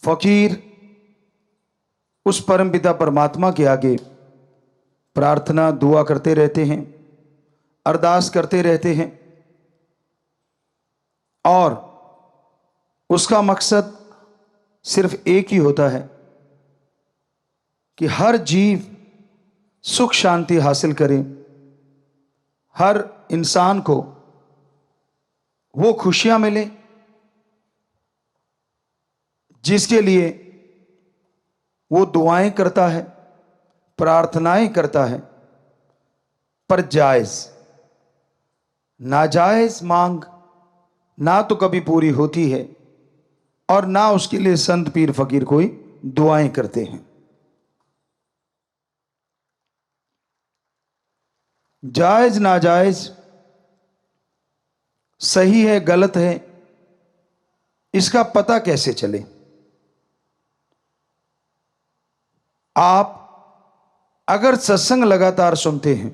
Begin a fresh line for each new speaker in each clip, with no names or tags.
फकीर उस परमपिता परमात्मा के आगे प्रार्थना दुआ करते रहते हैं, अरदास करते रहते हैं, और उसका मकसद सिर्फ एक ही होता है कि हर जीव सुख शांति हासिल करे, हर इंसान को वो खुशियां मिले जिसके लिए वो दुआएं करता है, प्रार्थनाएं करता है। पर जायज नाजायज मांग ना तो कभी पूरी होती है और ना उसके लिए संत पीर फकीर कोई दुआएं करते हैं। जायज नाजायज, सही है गलत है, इसका पता कैसे चले? आप अगर सत्संग लगातार सुनते हैं,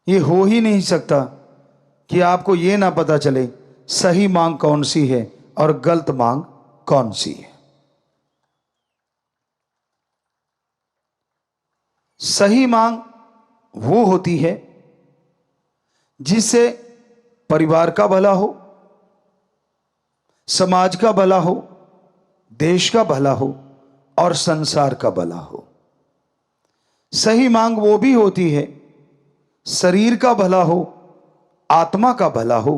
ये हो ही नहीं सकता कि आपको ये ना पता चले सही मांग कौन सी है और गलत मांग कौन सी है। सही मांग वो होती है जिससे परिवार का भला हो, समाज का भला हो, देश का भला हो और संसार का भला हो। सही मांग वो भी होती है शरीर का भला हो, आत्मा का भला हो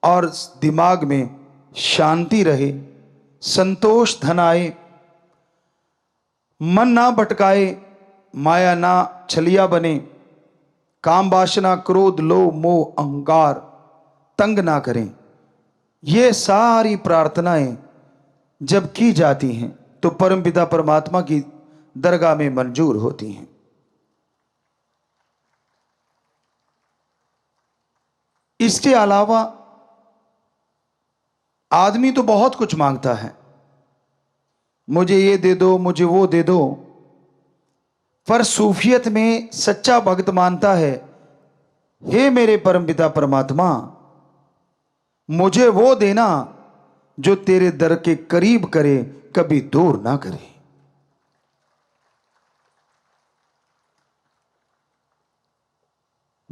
और दिमाग में शांति रहे, संतोष धन आए, मन ना भटकाए, माया ना छलिया बने, काम वासना क्रोध लोभ मोह अहंकार तंग ना करें। ये सारी प्रार्थनाएं जब की जाती हैं तो परमपिता परमात्मा की दरगाह में मंजूर होती हैं। इसके अलावा आदमी तो बहुत कुछ मांगता है, मुझे ये दे दो, मुझे वो दे दो, पर सूफियत में सच्चा भक्त मानता है, हे मेरे परमपिता परमात्मा, मुझे वो देना जो तेरे दर के करीब करे, कभी दूर ना करे।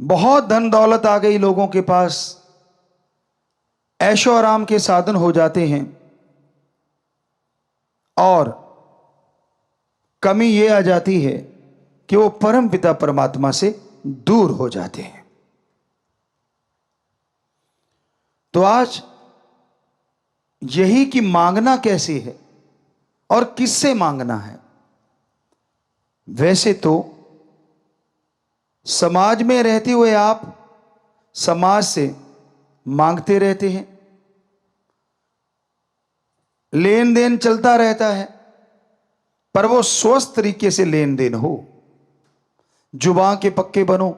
बहुत धन दौलत आ गई लोगों के पास, ऐशो आराम के साधन हो जाते हैं, और कमी यह आ जाती है कि वो परम पिता परमात्मा से दूर हो जाते हैं। तो आज यही कि मांगना कैसे है और किससे मांगना है। वैसे तो समाज में रहते हुए आप समाज से मांगते रहते हैं, लेन देन चलता रहता है, पर वो स्वस्थ तरीके से लेन देन हो। जुबान के पक्के बनो,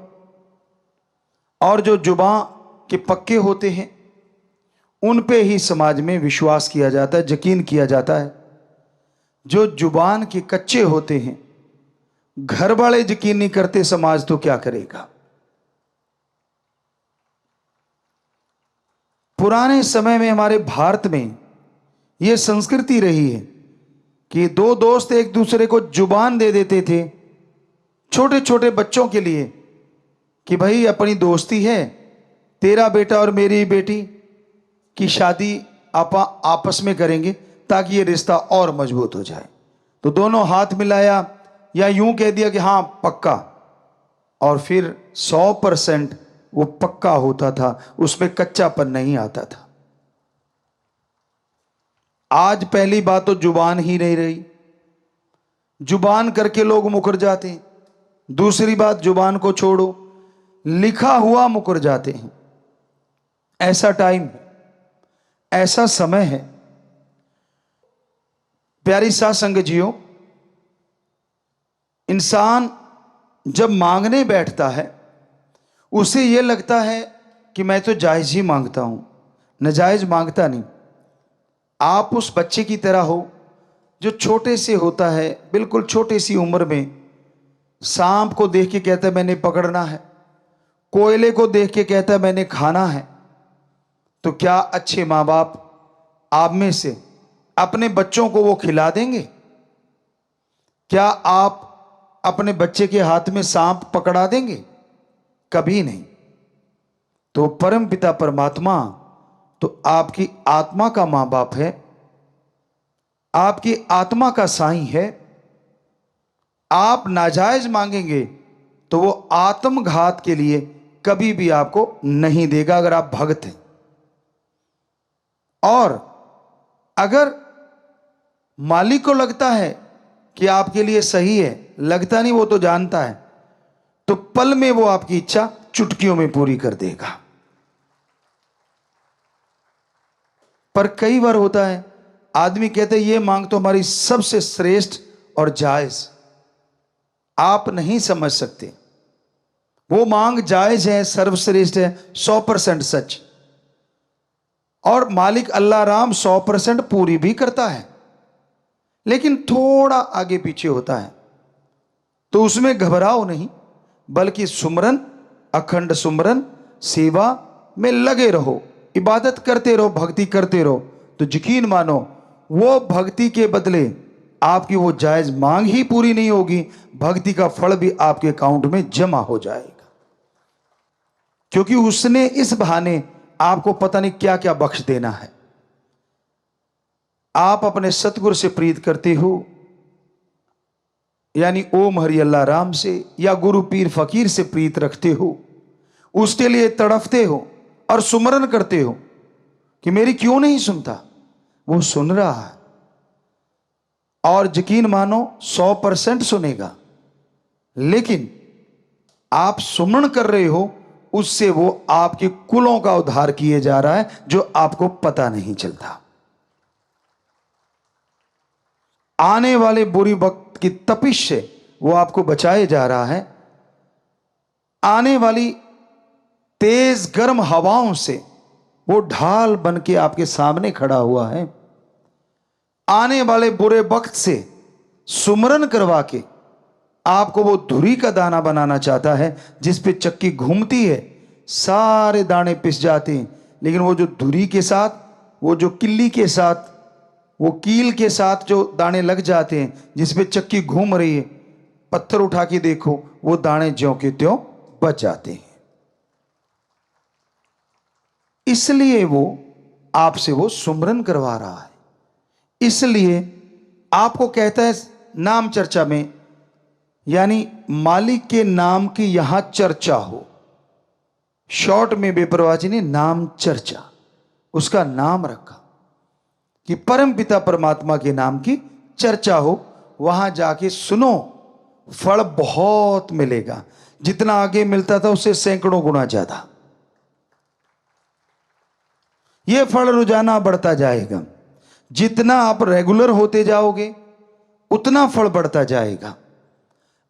और जो जुबान के पक्के होते हैं उन पे ही समाज में विश्वास किया जाता है, यकीन किया जाता है। जो जुबान के कच्चे होते हैं, घर वाले यकीन नहीं करते, समाज तो क्या करेगा। पुराने समय में हमारे भारत में यह संस्कृति रही है कि दो दोस्त एक दूसरे को जुबान दे देते थे छोटे छोटे बच्चों के लिए कि भाई अपनी दोस्ती है, तेरा बेटा और मेरी बेटी की शादी आपस में करेंगे ताकि ये रिश्ता और मजबूत हो जाए। तो दोनों हाथ मिलाया या यूं कह दिया कि हाँ पक्का, और फिर 100% वो पक्का होता था, उसमें कच्चापन नहीं आता था। आज पहली बात तो जुबान ही नहीं रही, जुबान करके लोग मुकर जाते हैं। दूसरी बात, जुबान को छोड़ो, लिखा हुआ मुकर जाते हैं। ऐसा टाइम है, ऐसा समय है। प्यारी साध संगत जियो, इंसान जब मांगने बैठता है उसे यह लगता है कि मैं तो जायज ही मांगता हूं, नाजायज मांगता नहीं। आप उस बच्चे की तरह हो जो छोटे से होता है, बिल्कुल छोटी सी उम्र में सांप को देख के कहता है मैंने पकड़ना है, कोयले को देख के कहता है मैंने खाना है। तो क्या अच्छे माँ बाप आप में से अपने बच्चों को वो खिला देंगे? क्या आप अपने बच्चे के हाथ में सांप पकड़ा देंगे? कभी नहीं। तो परम पिता परमात्मा तो आपकी आत्मा का मां बाप है, आपकी आत्मा का साईं है। आप नाजायज मांगेंगे तो वो आत्मघात के लिए कभी भी आपको नहीं देगा, अगर आप भक्त हैं। और अगर मालिक को लगता है कि आपके लिए सही है, लगता नहीं, वो तो जानता है, तो पल में वो आपकी इच्छा चुटकियों में पूरी कर देगा। पर कई बार होता है, आदमी कहते हैं ये मांग तो हमारी सबसे श्रेष्ठ और जायज। आप नहीं समझ सकते, वो मांग जायज है, सर्वश्रेष्ठ है, 100% सच। और मालिक अल्लाह राम 100% पूरी भी करता है, लेकिन थोड़ा आगे पीछे होता है। तो उसमें घबराओ नहीं, बल्कि सुमरन, अखंड सुमरन सेवा में लगे रहो, इबादत करते रहो, भक्ति करते रहो। तो यकीन मानो वो भक्ति के बदले आपकी वो जायज मांग ही पूरी नहीं होगी, भक्ति का फल भी आपके अकाउंट में जमा हो जाएगा। क्योंकि उसने इस बहाने आपको पता नहीं क्या क्या बख्श देना है। आप अपने सतगुरु से प्रीत करते हो, यानी ओम हरि अल्लाह राम से, या गुरु पीर फकीर से प्रीत रखते हो, उसके लिए तड़फते हो और सुमरन करते हो कि मेरी क्यों नहीं सुनता। वो सुन रहा है, और यकीन मानो 100% सुनेगा। लेकिन आप सुमन कर रहे हो, उससे वो आपके कुलों का उद्धार किए जा रहा है, जो आपको पता नहीं चलता। आने वाले बुरी वक्त की तपिश से वो आपको बचाए जा रहा है। आने वाली तेज गर्म हवाओं से वो ढाल बन के आपके सामने खड़ा हुआ है। आने वाले बुरे वक्त से सुमरन करवा के आपको वो धुरी का दाना बनाना चाहता है, जिस पे चक्की घूमती है, सारे दाने पिस जाते हैं, लेकिन वो जो धुरी के साथ, वो जो किल्ली के साथ, वो कील के साथ जो दाने लग जाते हैं, जिस पे चक्की घूम रही है, पत्थर उठा के देखो, वो दाने ज्यों के त्यों बच जाते हैं। इसलिए वो आपसे वो सुमरन करवा रहा है। इसलिए आपको कहता है नाम चर्चा में, यानी मालिक के नाम की यहां चर्चा हो। शॉर्ट में बेपरवाह जी ने नाम चर्चा, उसका नाम रखा कि परम पिता परमात्मा के नाम की चर्चा हो। वहां जाके सुनो, फल बहुत मिलेगा। जितना आगे मिलता था उससे सैकड़ों गुना ज्यादा यह फल रोजाना बढ़ता जाएगा। जितना आप रेगुलर होते जाओगे, उतना फल बढ़ता जाएगा।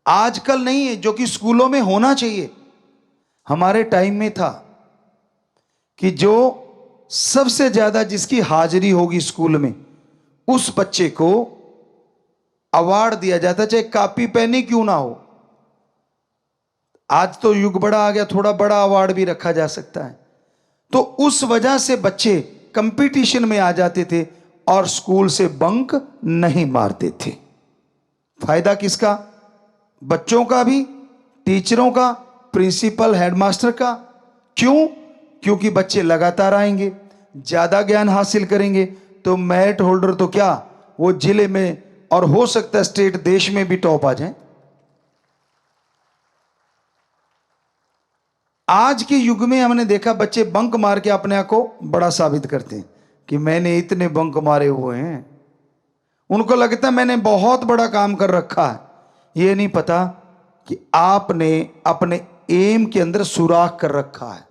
आजकल नहीं है जो कि स्कूलों में होना चाहिए। हमारे टाइम में था कि जो सबसे ज्यादा जिसकी हाजिरी होगी स्कूल में, उस बच्चे को अवार्ड दिया जाता, चाहे कॉपी पेन ही क्यों ना हो। आज तो युग बड़ा आ गया, थोड़ा बड़ा अवार्ड भी रखा जा सकता है। तो उस वजह से बच्चे कंपटीशन में आ जाते थे और स्कूल से बंक नहीं मारते थे। फायदा किसका? बच्चों का भी, टीचरों का, प्रिंसिपल, हेडमास्टर का। क्यों? क्योंकि बच्चे लगातार आएंगे, ज्यादा ज्ञान हासिल करेंगे, तो मेरिट होल्डर तो क्या, वो जिले में और हो सकता है स्टेट, देश में भी टॉप आ जाए। आज के युग में हमने देखा बच्चे बंक मार के अपने आप को बड़ा साबित करते हैं कि मैंने इतने बंक मारे हुए हैं। उनको लगता है मैंने बहुत बड़ा काम कर रखा है। ये नहीं पता कि आपने अपने एम के अंदर सुराख कर रखा है।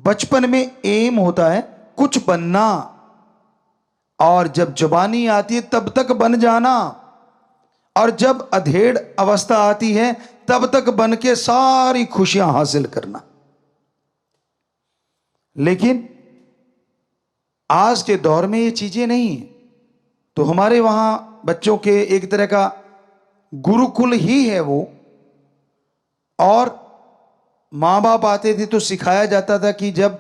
बचपन में एम होता है कुछ बनना, और जब जवानी आती है तब तक बन जाना, और जब अधेड़ अवस्था आती है तब तक बन के सारी खुशियां हासिल करना। लेकिन आज के दौर में ये चीजें नहीं है। तो हमारे वहां बच्चों के एक तरह का गुरुकुल ही है वो, और मां बाप आते थे तो सिखाया जाता था कि जब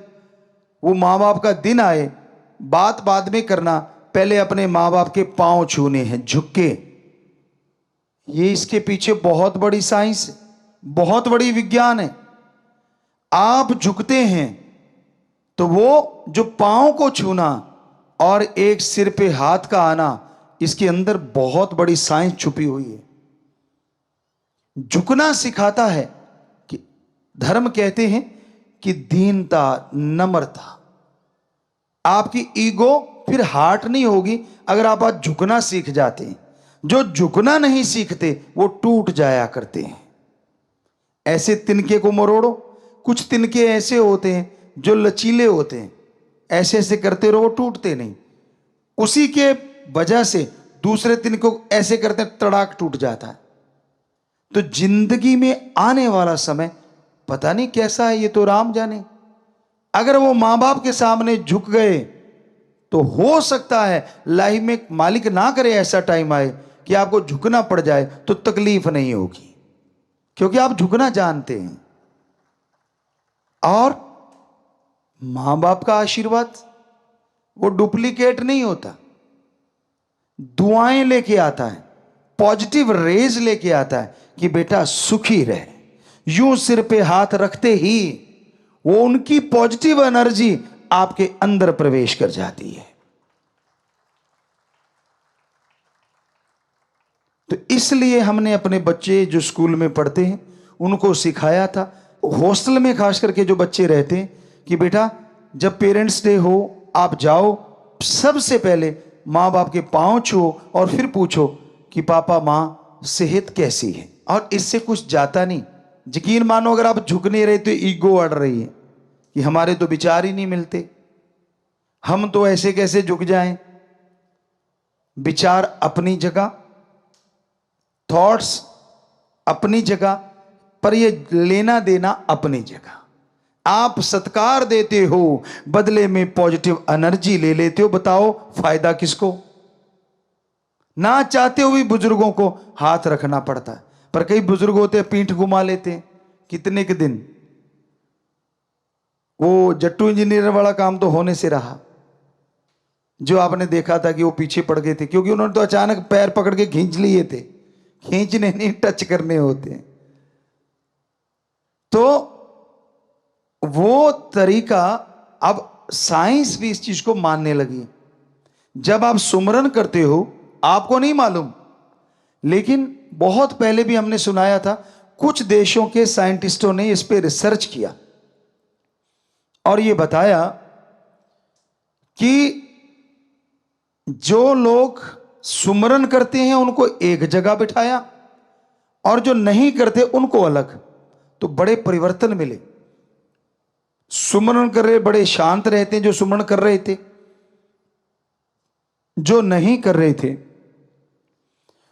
वो मां बाप का दिन आए, बात बाद में करना, पहले अपने माँ बाप के पांव छूने हैं झुक के। ये इसके पीछे बहुत बड़ी साइंस है, बहुत बड़ी विज्ञान है। आप झुकते हैं तो वो जो पांव को छूना और एक सिर पे हाथ का आना, इसके अंदर बहुत बड़ी साइंस छुपी हुई है। झुकना सिखाता है कि धर्म कहते हैं कि दीनता, नम्रता। आपकी ईगो फिर हार्ट नहीं होगी अगर आप आज झुकना सीख जाते हैं। जो झुकना नहीं सीखते वो टूट जाया करते हैं। ऐसे तिनके को मरोड़ो। कुछ तिनके ऐसे होते हैं जो लचीले होते हैं, ऐसे ऐसे करते रहो, टूटते नहीं। उसी के वजह से दूसरे तिनके को ऐसे करते हैं, तड़ाक टूट जाता है। तो जिंदगी में आने वाला समय पता नहीं कैसा है, ये तो राम जाने। अगर वो मां बाप के सामने झुक गए तो हो सकता है लाइफ में मालिक ना करे ऐसा टाइम आए कि आपको झुकना पड़ जाए, तो तकलीफ नहीं होगी क्योंकि आप झुकना जानते हैं। और मां बाप का आशीर्वाद वो डुप्लीकेट नहीं होता, दुआएं लेके आता है, पॉजिटिव रेज लेके आता है कि बेटा सुखी रहे। यूं सिर पे हाथ रखते ही वो उनकी पॉजिटिव एनर्जी आपके अंदर प्रवेश कर जाती है। तो इसलिए हमने अपने बच्चे जो स्कूल में पढ़ते हैं उनको सिखाया था, हॉस्टल में खास करके जो बच्चे रहते हैं, कि बेटा जब पेरेंट्स डे हो आप जाओ, सबसे पहले माँ बाप के पांव छुओ और फिर पूछो कि पापा माँ सेहत कैसी है। और इससे कुछ जाता नहीं। यकीन मानो अगर आप झुक नहीं रहे तो ईगो अड़ रही है कि हमारे तो विचार ही नहीं मिलते, हम तो ऐसे कैसे झुक जाएं। विचार अपनी जगह, थॉट्स अपनी जगह, पर ये लेना देना अपनी जगह। आप सत्कार देते हो, बदले में पॉजिटिव एनर्जी ले लेते हो। बताओ फायदा किसको। ना चाहते हुए बुजुर्गों को हाथ रखना पड़ता है, पर कई बुजुर्ग होते हैं पीठ घुमा लेते हैं कितने के दिन। वो जट्टू इंजीनियर वाला काम तो होने से रहा, जो आपने देखा था कि वो पीछे पड़ गए थे क्योंकि उन्होंने तो अचानक पैर पकड़ के खींच लिए थे। खींचने नहीं, टच करने होते हैं। तो वो तरीका, अब साइंस भी इस चीज को मानने लगी। जब आप सुमरन करते हो आपको नहीं मालूम, लेकिन बहुत पहले भी हमने सुनाया था, कुछ देशों के साइंटिस्टों ने इस पे रिसर्च किया और ये बताया कि जो लोग सुमरन करते हैं उनको एक जगह बिठाया और जो नहीं करते उनको अलग, तो बड़े परिवर्तन मिले। सुमरन कर रहे बड़े शांत रहते हैं जो सुमरन कर रहे थे, जो नहीं कर रहे थे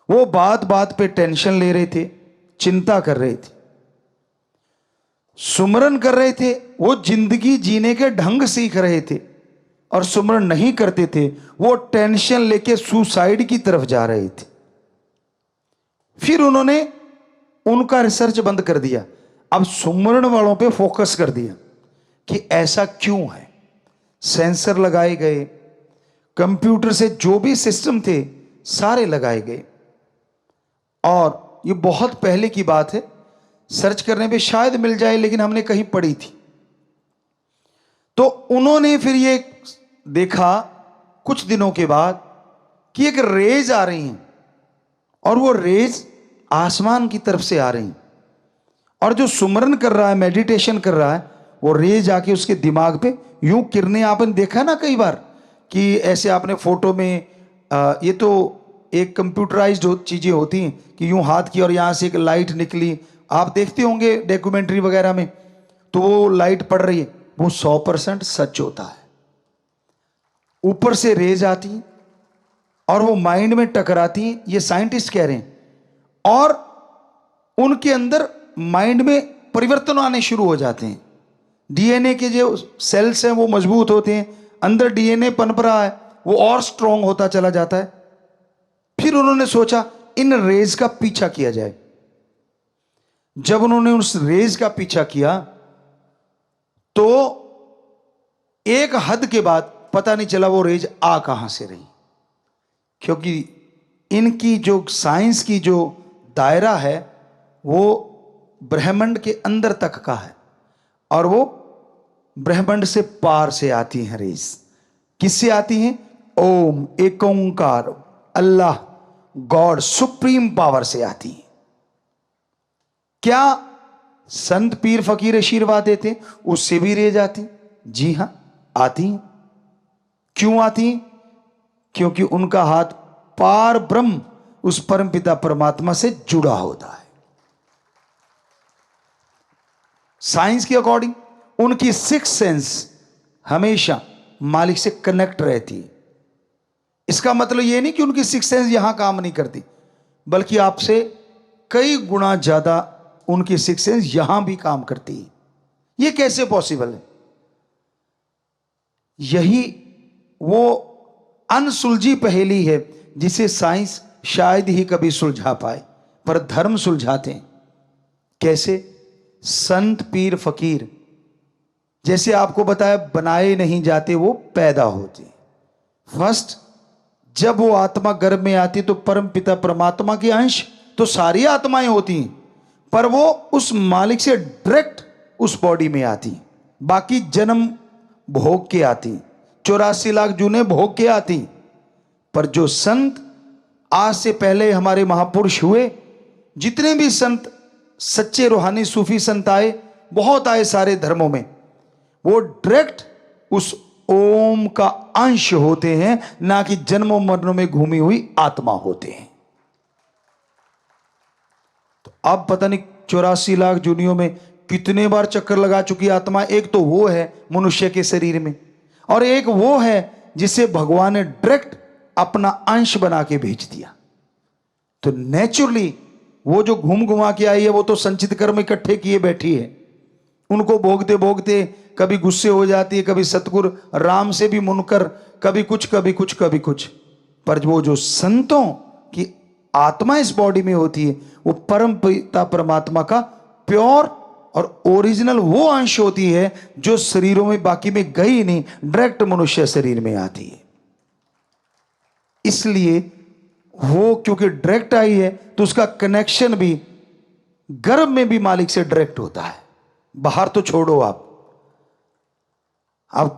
वो बात बात पे टेंशन ले रहे थे, चिंता कर रहे थे। सुमरन कर रहे थे वो जिंदगी जीने के ढंग सीख रहे थे, और सुमरन नहीं करते थे वो टेंशन लेके सुसाइड की तरफ जा रहे थे। फिर उन्होंने उनका रिसर्च बंद कर दिया, अब सुमरन वालों पे फोकस कर दिया कि ऐसा क्यों है। सेंसर लगाए गए, कंप्यूटर से जो भी सिस्टम थे सारे लगाए गए, और ये बहुत पहले की बात है, सर्च करने पे शायद मिल जाए, लेकिन हमने कहीं पढ़ी थी। तो उन्होंने फिर ये देखा कुछ दिनों के बाद कि एक रेज आ रही हैं, और वो रेज आसमान की तरफ से आ रही हैं, और जो सुमरन कर रहा है, मेडिटेशन कर रहा है, वो रेज आके उसके दिमाग पे यूं किरणें, आपने देखा ना कई बार कि ऐसे आपने फोटो में ये तो एक कंप्यूटराइज्ड चीजें होती हैं कि यूं हाथ की और यहां से एक लाइट निकली, आप देखते होंगे डॉक्यूमेंट्री वगैरह में, तो वो लाइट पड़ रही है, वो 100% सच होता है। ऊपर से रेज आती है और वो माइंड में टकराती है, ये साइंटिस्ट कह रहे हैं, और उनके अंदर माइंड में परिवर्तन आने शुरू हो जाते हैं। डीएनए के जो सेल्स हैं वो मजबूत होते हैं, अंदर डीएनए पनप रहा है, वो और स्ट्रांग होता चला जाता है। फिर उन्होंने सोचा इन रेज का पीछा किया जाए। जब उन्होंने उस रेज का पीछा किया तो एक हद के बाद पता नहीं चला वो रेज आ कहां से रही, क्योंकि इनकी जो साइंस की जो दायरा है वो ब्रह्मांड के अंदर तक का है, और वो ब्रह्मांड से पार से आती हैं रेज। किससे आती हैं? ओम, एक ओंकार, अल्लाह, गॉड, सुप्रीम पावर से आती हैं। क्या संत पीर फकीर आशीर्वाद देते उससे भी रेज आती? जी हां, आती हैं। क्यों आती हैं? क्योंकि उनका हाथ पार ब्रह्म उस परमपिता परमात्मा से जुड़ा होता है। साइंस के अकॉर्डिंग उनकी सिक्स सेंस हमेशा मालिक से कनेक्ट रहती है। इसका मतलब यह नहीं कि उनकी सिक्स सेंस यहां काम नहीं करती, बल्कि आपसे कई गुना ज्यादा उनकी सिक्स सेंस यहां भी काम करती है। यह कैसे पॉसिबल है? यही वो अनसुलझी पहेली है जिसे साइंस शायद ही कभी सुलझा पाए, पर धर्म सुलझाते हैं। कैसे? संत पीर फकीर जैसे आपको बताया बनाए नहीं जाते, वो पैदा होते। फर्स्ट जब वो आत्मा गर्भ में आती तो परम पिता परमात्मा के अंश तो सारी आत्माएं होती हैं, पर वो उस मालिक से डायरेक्ट उस बॉडी में आती। बाकी जन्म भोग के आती, 84 लाख जूने भोग के आती। पर जो संत आज से पहले हमारे महापुरुष हुए, जितने भी संत सच्चे रूहानी सूफी संत आए, बहुत आए सारे धर्मों में, वो डायरेक्ट उस ओम का अंश होते हैं, ना कि जन्मों मरणों में घूमी हुई आत्मा होते हैं। तो अब पता नहीं 84 लाख जूनियों में कितने बार चक्कर लगा चुकी आत्मा। एक तो वो है मनुष्य के शरीर में, और एक वो है जिसे भगवान ने डायरेक्ट अपना अंश बना के भेज दिया। तो नेचुरली वो जो घूम घुमा के आई है, वो तो संचित कर्म इकट्ठे किए बैठी है। उनको भोगते भोगते कभी गुस्से हो जाती है, कभी सतगुरु राम से भी मुनकर, कभी कुछ कभी कुछ कभी कुछ। पर वो जो संतों की आत्मा इस बॉडी में होती है, वो परम पिता परमात्मा का प्योर और ओरिजिनल वो अंश होती है जो शरीरों में बाकी में गई नहीं, डायरेक्ट मनुष्य शरीर में आती है। इसलिए वो क्योंकि डायरेक्ट आई है तो उसका कनेक्शन भी गर्भ में भी मालिक से डायरेक्ट होता है। बाहर तो छोड़ो, आप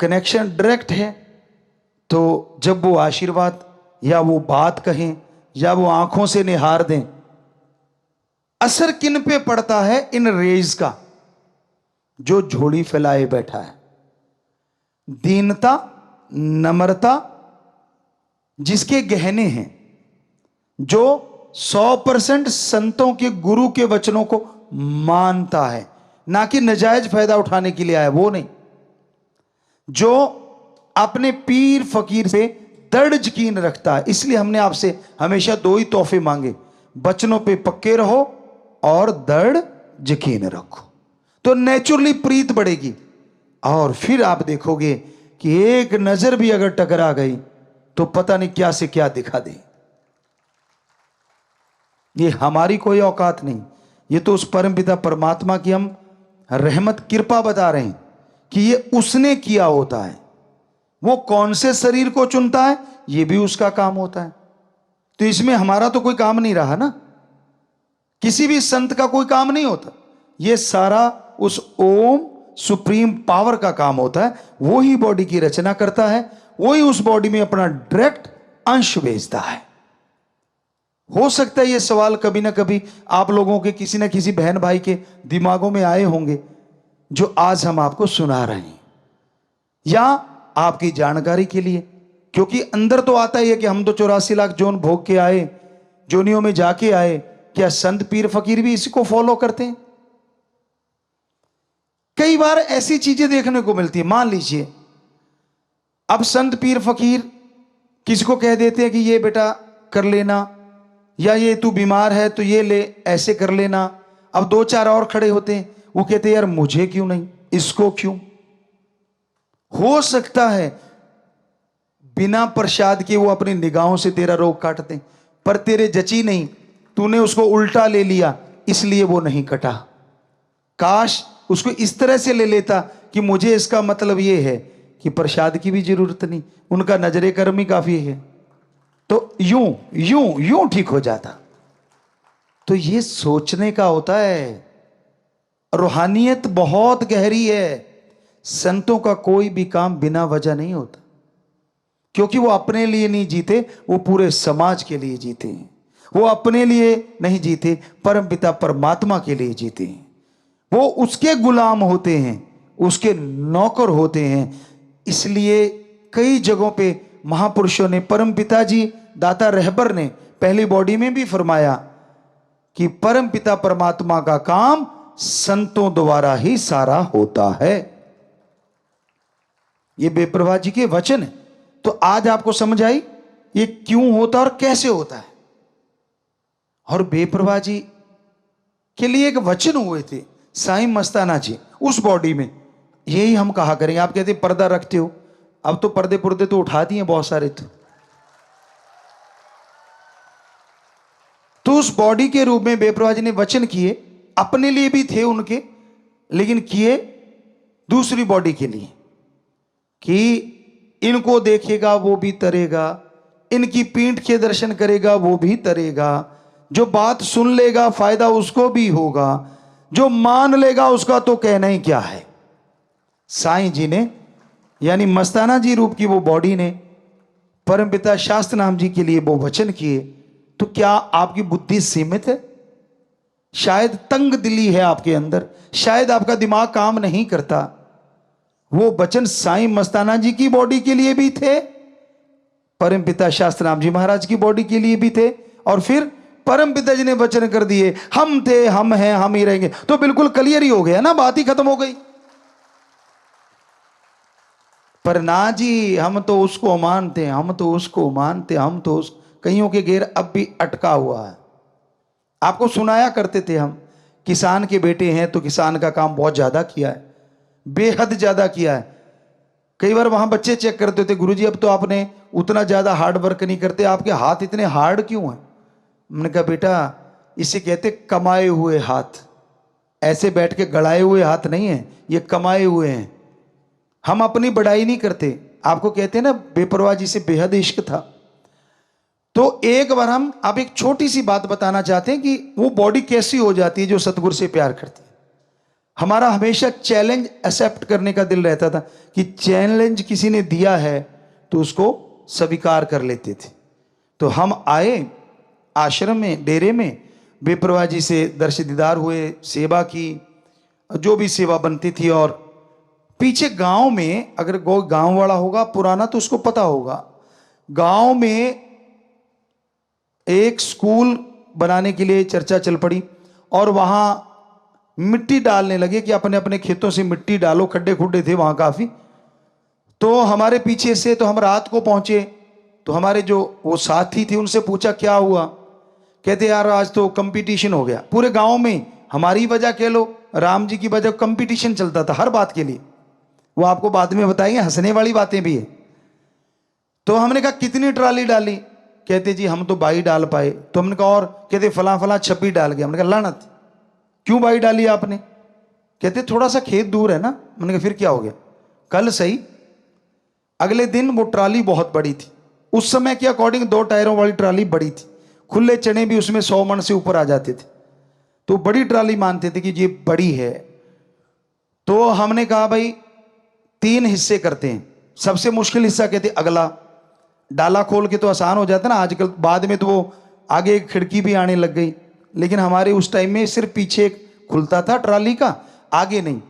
कनेक्शन डायरेक्ट है। तो जब वो आशीर्वाद या वो बात कहें या वो आंखों से निहार दें, असर किन पे पड़ता है? इन रेज का। जो झोली फैलाए बैठा है, दीनता, नम्रता जिसके गहने हैं, जो 100% संतों के गुरु के वचनों को मानता है, ना कि नजायज फायदा उठाने के लिए आया, वो नहीं। जो अपने पीर फकीर पे दृढ़ यकीन रखता है। इसलिए हमने आपसे हमेशा दो ही तोहफे मांगे, वचनों पे पक्के रहो और दृढ़ यकीन रखो, तो नेचुरली प्रीत बढ़ेगी। और फिर आप देखोगे कि एक नजर भी अगर टकरा गई तो पता नहीं क्या से क्या दिखा दे। ये हमारी कोई औकात नहीं, ये तो उस परमपिता परमात्मा की हम रहमत कृपा बता रहे हैं कि ये उसने किया होता है। वो कौन से शरीर को चुनता है, ये भी उसका काम होता है। तो इसमें हमारा तो कोई काम नहीं रहा ना, किसी भी संत का कोई काम नहीं होता। ये सारा उस ओम सुप्रीम पावर का काम होता है। वो ही बॉडी की रचना करता है, वो ही उस बॉडी में अपना डायरेक्ट अंश भेजता है। हो सकता है ये सवाल कभी ना कभी आप लोगों के किसी ना किसी बहन भाई के दिमागों में आए होंगे, जो आज हम आपको सुना रहे हैं, या आपकी जानकारी के लिए। क्योंकि अंदर तो आता ही है कि हम तो 84 लाख जोन भोग के आए, जोनियों में जाके आए। क्या संत पीर फकीर भी इसी को फॉलो करते हैं? कई बार ऐसी चीजें देखने को मिलती है। मान लीजिए अब संत पीर फकीर किसी को कह देते हैं कि ये बेटा कर लेना, या ये तू बीमार है तो ये ले, ऐसे कर लेना। अब दो चार और खड़े होते हैं, वो कहते हैं यार मुझे क्यों नहीं, इसको क्यों। हो सकता है बिना प्रसाद के वो अपनी निगाहों से तेरा रोग काटते, पर तेरे जची नहीं, तूने उसको उल्टा ले लिया इसलिए वो नहीं कटा। काश उसको इस तरह से ले लेता कि मुझे इसका मतलब ये है कि प्रसाद की भी जरूरत नहीं, उनका नजरे कर्म ही काफी है, तो यूं यूं यूं ठीक हो जाता। तो ये सोचने का होता है। रूहानियत बहुत गहरी है। संतों का कोई भी काम बिना वजह नहीं होता, क्योंकि वो अपने लिए नहीं जीते, वो पूरे समाज के लिए जीते हैं। वो अपने लिए नहीं जीते, परमपिता परमात्मा के लिए जीते हैं। वो उसके गुलाम होते हैं, उसके नौकर होते हैं। इसलिए कई जगहों पे महापुरुषों ने, परमपिता जी दाता रहबर ने पहली बॉडी में भी फरमाया कि परमपिता परमात्मा का काम संतों द्वारा ही सारा होता है। ये बेप्रभा जी के वचन है। तो आज आपको समझ आई ये क्यों होता और कैसे होता है। और बेप्रभा जी के लिए एक वचन हुए थे साईं मस्ताना जी उस बॉडी में, यही हम कहा करेंगे। आप कहते पर्दा रखते हो, अब तो पर्दे पुर्दे तो उठा दिए बहुत सारे। तो उस बॉडी के रूप में बेप्रभा जी ने वचन किए, अपने लिए भी थे उनके, लेकिन किए दूसरी बॉडी के लिए कि इनको देखेगा वो भी तरेगा, इनकी पीठ के दर्शन करेगा वो भी तरेगा, जो बात सुन लेगा फायदा उसको भी होगा, जो मान लेगा उसका तो कहना ही क्या है। साईं जी ने यानी मस्ताना जी रूप की वो बॉडी ने परमपिता शास्त्र नाम जी के लिए वो वचन किए। तो क्या आपकी बुद्धि सीमित है? शायद तंग दिली है आपके अंदर, शायद आपका दिमाग काम नहीं करता। वो वचन साईं मस्ताना जी की बॉडी के लिए भी थे, परमपिता शास्त्र नाम जी महाराज की बॉडी के लिए भी थे, और फिर परमपिता जी ने वचन कर दिए हम थे, हम हैं, हम ही रहेंगे। तो बिल्कुल क्लियर ही हो गया ना, बात ही खत्म हो गई। पर ना जी, हम तो उसको मानते, हम तो उसको मानते, हम तो उस कईयों के घेर अब भी अटका हुआ है। आपको सुनाया करते थे हम, किसान के बेटे हैं तो किसान का काम बहुत ज्यादा किया है, बेहद ज्यादा किया है। कई बार वहां बच्चे चेक करते थे, गुरुजी अब तो आपने उतना ज्यादा हार्ड वर्क नहीं करते, आपके हाथ इतने हार्ड क्यों हैं? मैंने कहा बेटा इसे कहते कमाए हुए हाथ, ऐसे बैठ के गड़ाए हुए हाथ नहीं है, ये कमाए हुए हैं। हम अपनी बड़ाई नहीं करते, आपको कहते हैं ना बेपरवाह जी से बेहद इश्क था। तो एक बार हम आप एक छोटी सी बात बताना चाहते हैं कि वो बॉडी कैसी हो जाती है जो सतगुरु से प्यार करती है। हमारा हमेशा चैलेंज एक्सेप्ट करने का दिल रहता था कि चैलेंज किसी ने दिया है तो उसको स्वीकार कर लेते थे। तो हम आए आश्रम में, डेरे में, बेपरवाह जी से दर्श दीदार हुए, सेवा की, जो भी सेवा बनती थी। और पीछे गांव में, अगर गांव वाला होगा पुराना तो उसको पता होगा, गांव में एक स्कूल बनाने के लिए चर्चा चल पड़ी और वहां मिट्टी डालने लगे कि अपने अपने खेतों से मिट्टी डालो, खड्डे खुड्डे थे वहां काफी। तो हमारे पीछे से, तो हम रात को पहुंचे, तो हमारे जो वो साथी थे उनसे पूछा क्या हुआ। कहते यार आज तो कंपटीशन हो गया पूरे गांव में, हमारी वजह कह लो, राम जी की वजह, कंपटीशन चलता था हर बात के लिए। वो आपको बाद में बताएंगे, हंसने वाली बातें भी है। तो हमने कहा कितनी ट्राली डाली? कहते जी हम तो 22 डाल पाए। तो हमने कहा और? कहते फला फला 26 डाल गया। हमने कहा लानत, क्यों 22 डाली आपने? कहते थोड़ा सा खेत दूर है ना। मैंने कहा फिर क्या हो गया, कल सही। अगले दिन वो ट्राली बहुत बड़ी थी, उस समय के अकॉर्डिंग 2 टायरों वाली ट्राली बड़ी थी, खुले चने भी उसमें 100 मन से ऊपर आ जाते थे, तो बड़ी ट्राली मानते थे कि ये बड़ी है। तो हमने कहा भाई 3 हिस्से करते हैं। सबसे मुश्किल हिस्सा कहते अगला, डाला खोल के तो आसान हो जाता ना आजकल, बाद में तो वो आगे एक खिड़की भी आने लग गई, लेकिन हमारे उस टाइम में सिर्फ पीछे एक खुलता था ट्राली का, आगे नहीं।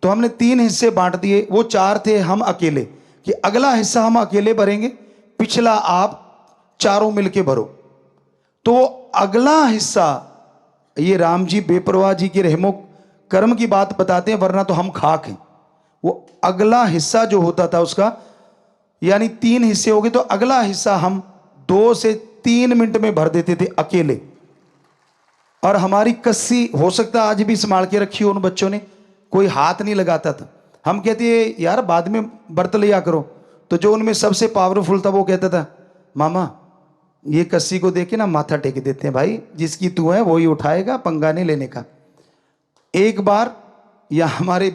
तो हमने 3 हिस्से बांट दिए, वो 4 थे, हम अकेले, कि अगला हिस्सा हम अकेले भरेंगे, पिछला आप चारों मिलके भरो। तो अगला हिस्सा, ये राम जी बेपरवाह जी के रहमो कर्म की बात बताते हैं, वरना तो हम खाक हैं। वो अगला हिस्सा जो होता था उसका, यानी 3 हिस्से हो गए, तो अगला हिस्सा हम 2 से 3 मिनट में भर देते थे अकेले। और हमारी कस्सी हो सकता आज भी संभाल के रखी हो उन बच्चों ने, कोई हाथ नहीं लगाता था। हम कहते यार बाद में बर्त लिया करो, तो जो उनमें सबसे पावरफुल था वो कहता था मामा ये कस्सी को देख के ना माथा टेक देते हैं, भाई जिसकी तू है वो ही उठाएगा, पंगा नहीं लेने का। एक बार या हमारे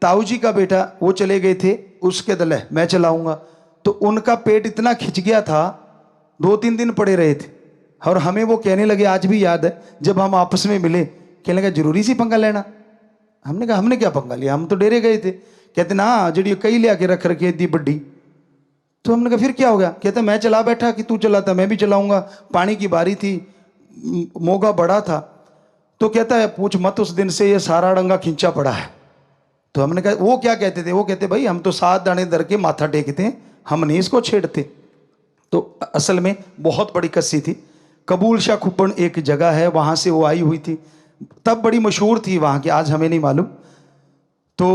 ताऊ जी का बेटा वो चले गए थे उसके दल है मैं चलाऊंगा। तो उनका पेट इतना खिंच गया था, 2-3 दिन पड़े रहे थे। और हमें वो कहने लगे, आज भी याद है जब हम आपस में मिले, कहने लगा जरूरी सी पंगा लेना। हमने कहा हमने क्या पंगा लिया, हम तो डेरे गए थे। कहते ना जी कई ले आके रख रखी इतनी बड्डी। तो हमने कहा फिर क्या हो गया। कहते मैं चला बैठा कि तू चलाता, मैं भी चलाऊंगा। पानी की बारी थी, मोगा बड़ा था। तो कहता है पूछ मत, उस दिन से ये सारा डंगा खींचा पड़ा है। तो हमने कहा वो क्या कहते थे, वो कहते भाई हम तो 7 दाने दर के माथा टेकते हैं, हम नहीं इसको छेड़ते। तो असल में बहुत बड़ी कस्सी थी। कबूल शाह खुपन एक जगह है, वहां से वो आई हुई थी, तब बड़ी मशहूर थी वहां की, आज हमें नहीं मालूम। तो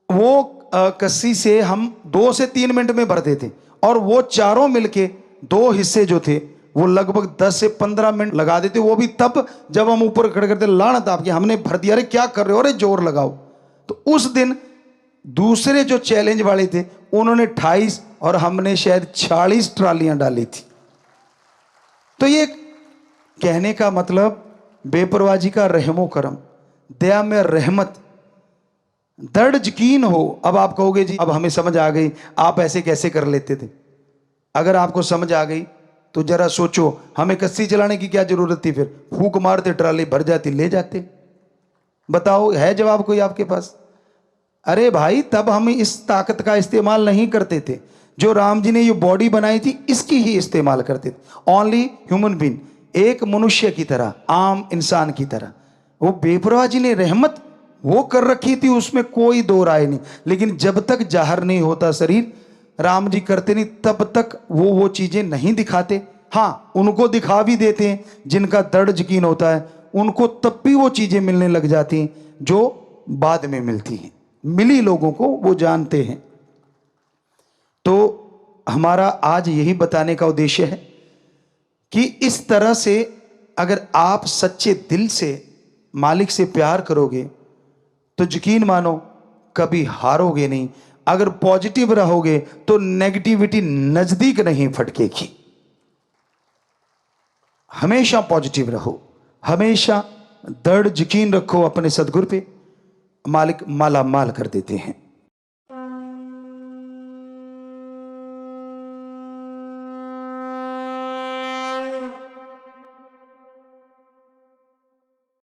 वो कस्सी से हम 2 से 3 मिनट में भरते थे, और वो चारों मिलके 2 हिस्से जो थे वो लगभग 10 से 15 मिनट लगा देते। वो भी तब जब हम ऊपर खड़े करते लानत आपकी, हमने भर दिया, अरे क्या कर रहे हो, अरे जोर लगाओ। तो उस दिन दूसरे जो चैलेंज वाले थे उन्होंने 28 और हमने शायद 40 ट्रालियां डाली थी। तो ये कहने का मतलब बेपरवाजी का रहमो करम, दया में रहमत, दृढ़ यकीन हो। अब आप कहोगे जी अब हमें समझ आ गई, आप ऐसे कैसे कर लेते थे। अगर आपको समझ आ गई तो जरा सोचो, हमें कस्सी चलाने की क्या जरूरत थी, फिर फूंक मारते ट्राली भर जाती ले जाते। बताओ है जवाब कोई आपके पास। अरे भाई तब हम इस ताकत का इस्तेमाल नहीं करते थे, जो राम जी ने ये बॉडी बनाई थी इसकी ही इस्तेमाल करते थे। ओनली ह्यूमन बीइंग, एक मनुष्य की तरह, आम इंसान की तरह। वो बेपरवाह जी ने रहमत वो कर रखी थी, उसमें कोई दो राय नहीं। लेकिन जब तक जाहिर नहीं होता शरीर, राम जी करते नहीं, तब तक वो चीजें नहीं दिखाते। हाँ उनको दिखा भी देते हैं, जिनका दृढ़ यकीन होता है उनको तब भी वो चीजें मिलने लग जाती हैं जो बाद में मिलती हैं। मिली लोगों को वो जानते हैं। तो हमारा आज यही बताने का उद्देश्य है कि इस तरह से अगर आप सच्चे दिल से मालिक से प्यार करोगे तो यकीन मानो कभी हारोगे नहीं। अगर पॉजिटिव रहोगे तो नेगेटिविटी नजदीक नहीं फटकेगी। हमेशा पॉजिटिव रहो, हमेशा दृढ़ यकीन रखो अपने सदगुरु पे, मालिक माला माल कर देते हैं।